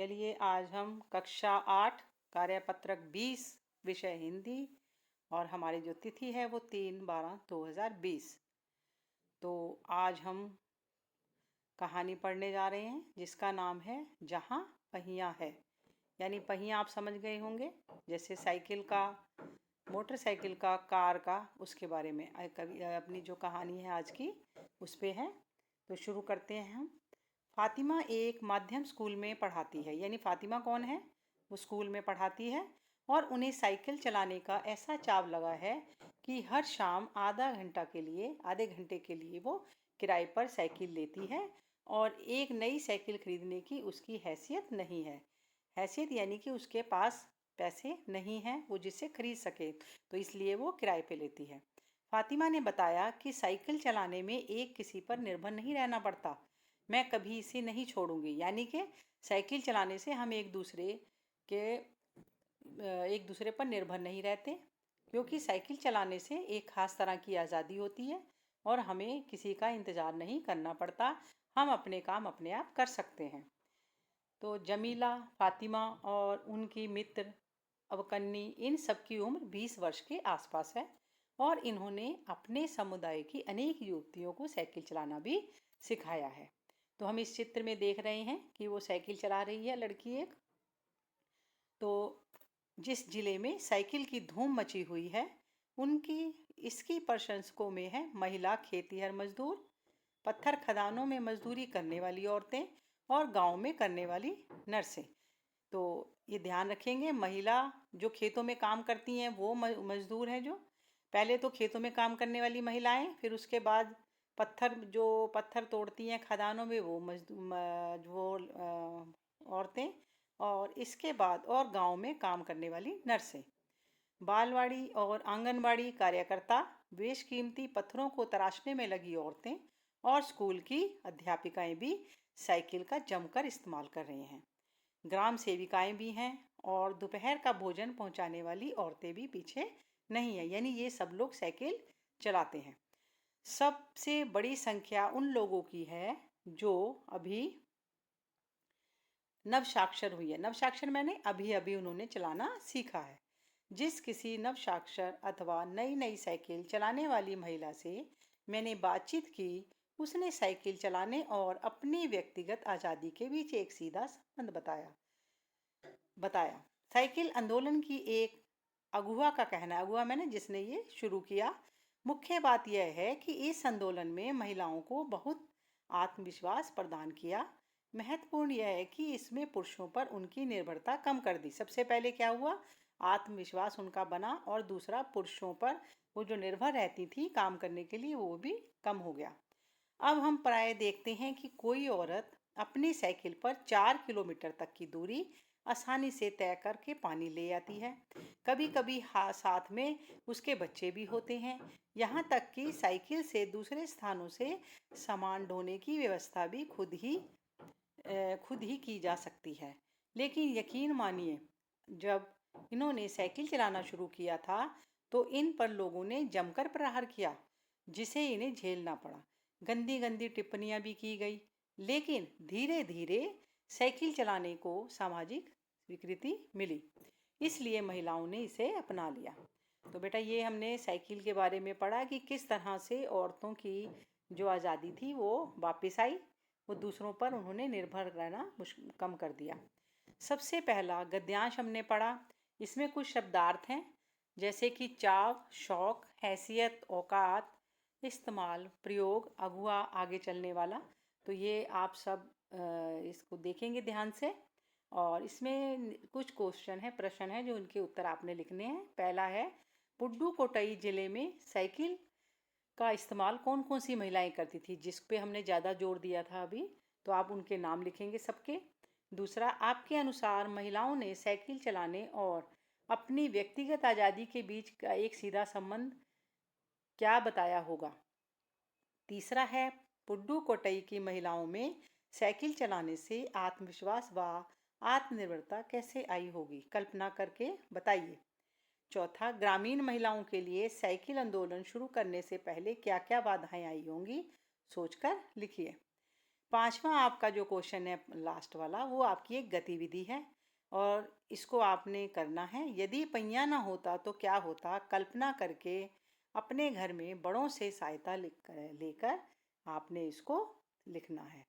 चलिए आज हम कक्षा 8 कार्यपत्रक 20 विषय हिंदी और हमारी जो तिथि है वो 3/12/2020। तो आज हम कहानी पढ़ने जा रहे हैं जिसका नाम है जहाँ पहिया है। यानी पहिया आप समझ गए होंगे, जैसे साइकिल का, मोटरसाइकिल का, कार का, उसके बारे में अपनी जो कहानी है आज की उस पे है। तो शुरू करते हैं हम। फातिमा एक माध्यम स्कूल में पढ़ाती है। यानी फातिमा कौन है? वो स्कूल में पढ़ाती है और उन्हें साइकिल चलाने का ऐसा चाव लगा है कि हर शाम आधे घंटे के लिए वो किराए पर साइकिल लेती है और एक नई साइकिल खरीदने की उसकी हैसियत नहीं है। हैसियत यानी कि उसके पास पैसे नहीं हैं वो जिससे खरीद सके, तो इसलिए वो किराए पे लेती है। फातिमा ने बताया कि साइकिल चलाने में एक किसी पर निर्भर नहीं रहना पड़ता। मैं कभी इसे नहीं छोड़ूंगी। यानी कि साइकिल चलाने से हम एक दूसरे पर निर्भर नहीं रहते, क्योंकि साइकिल चलाने से एक ख़ास तरह की आज़ादी होती है और हमें किसी का इंतज़ार नहीं करना पड़ता। हम अपने काम अपने आप कर सकते हैं। तो जमीला, फातिमा और उनकी मित्र अवकन्नी, इन सब की उम्र 20 वर्ष के आसपास है और इन्होंने अपने समुदाय की अनेक युवतियों को साइकिल चलाना भी सिखाया है। तो हम इस चित्र में देख रहे हैं कि वो साइकिल चला रही है लड़की एक। तो जिस जिले में साइकिल की धूम मची हुई है उनकी इसकी प्रशंसकों में है महिला खेतीहर मजदूर, पत्थर खदानों में मजदूरी करने वाली औरतें और गांव में करने वाली नर्सें। तो ये ध्यान रखेंगे, महिला जो खेतों में काम करती हैं वो मजदूर हैं। जो पहले तो खेतों में काम करने वाली महिलाएं, फिर उसके बाद पत्थर तोड़ती हैं खदानों में वो औरतें, और इसके बाद और गांव में काम करने वाली नर्सें। बालवाड़ी और आंगनवाड़ी कार्यकर्ता, बेशकीमती पत्थरों को तराशने में लगी औरतें और स्कूल की अध्यापिकाएं भी साइकिल का जमकर इस्तेमाल कर रही हैं। ग्राम सेविकाएं भी हैं और दोपहर का भोजन पहुंचाने वाली औरतें भी पीछे नहीं है। यानी ये सब लोग साइकिल चलाते हैं। सबसे बड़ी संख्या उन लोगों की है जो अभी नवसाक्षर हुई है। नवसाक्षर मैंने अभी अभी उन्होंने चलाना सीखा है। जिस किसी नवसाक्षर अथवा नई नई साइकिल चलाने वाली महिला से मैंने बातचीत की, उसने साइकिल चलाने और अपनी व्यक्तिगत आज़ादी के बीच एक सीधा संबंध बताया। साइकिल आंदोलन की एक अगुआ का कहना, अगुआ मैंने जिसने ये शुरू किया, मुख्य बात यह है कि इस आंदोलन में महिलाओं को बहुत आत्मविश्वास प्रदान किया। महत्वपूर्ण यह है कि इसमें पुरुषों पर उनकी निर्भरता कम कर दी। सबसे पहले क्या हुआ? आत्मविश्वास उनका बना, और दूसरा पुरुषों पर वो जो निर्भर रहती थी काम करने के लिए वो भी कम हो गया। अब हम प्राय देखते हैं कि कोई औरत अपनी साइकिल पर 4 किलोमीटर तक की दूरी आसानी से तय करके पानी ले आती है। कभी कभी साथ में उसके बच्चे भी होते हैं। यहाँ तक कि साइकिल से दूसरे स्थानों से सामान ढोने की व्यवस्था भी खुद ही की जा सकती है। लेकिन यकीन मानिए, जब इन्होंने साइकिल चलाना शुरू किया था तो इन पर लोगों ने जमकर प्रहार किया, जिसे इन्हें झेलना पड़ा। गंदी गंदी टिप्पणियां भी की गई, लेकिन धीरे धीरे साइकिल चलाने को सामाजिक स्वीकृति मिली, इसलिए महिलाओं ने इसे अपना लिया। तो बेटा ये हमने साइकिल के बारे में पढ़ा कि किस तरह से औरतों की जो आज़ादी थी वो वापस आई, वो दूसरों पर उन्होंने निर्भर रहना कम कर दिया। सबसे पहला गद्यांश हमने पढ़ा। इसमें कुछ शब्दार्थ हैं जैसे कि चाव, शौक, हैसियत, औकात, इस्तेमाल, प्रयोग, अगुआ, आगे चलने वाला। तो ये आप सब इसको देखेंगे ध्यान से, और इसमें कुछ प्रश्न है जो उनके उत्तर आपने लिखने हैं। पहला है, पुडुकोट्टई जिले में साइकिल का इस्तेमाल कौन कौन सी महिलाएं करती थी, जिस पे हमने ज़्यादा जोर दिया था अभी, तो आप उनके नाम लिखेंगे सबके। दूसरा, आपके अनुसार महिलाओं ने साइकिल चलाने और अपनी व्यक्तिगत आज़ादी के बीच का एक सीधा संबंध क्या बताया होगा। तीसरा है, पुडुकोट्टई की महिलाओं में साइकिल चलाने से आत्मविश्वास व आत्मनिर्भरता कैसे आई होगी, कल्पना करके बताइए। चौथा, ग्रामीण महिलाओं के लिए साइकिल आंदोलन शुरू करने से पहले क्या क्या बाधाएं आई होंगी, सोचकर लिखिए। 5वां आपका जो क्वेश्चन है लास्ट वाला, वो आपकी एक गतिविधि है और इसको आपने करना है। यदि पहिया ना होता तो क्या होता, कल्पना करके अपने घर में बड़ों से सहायता लेकर आपने इसको लिखना है।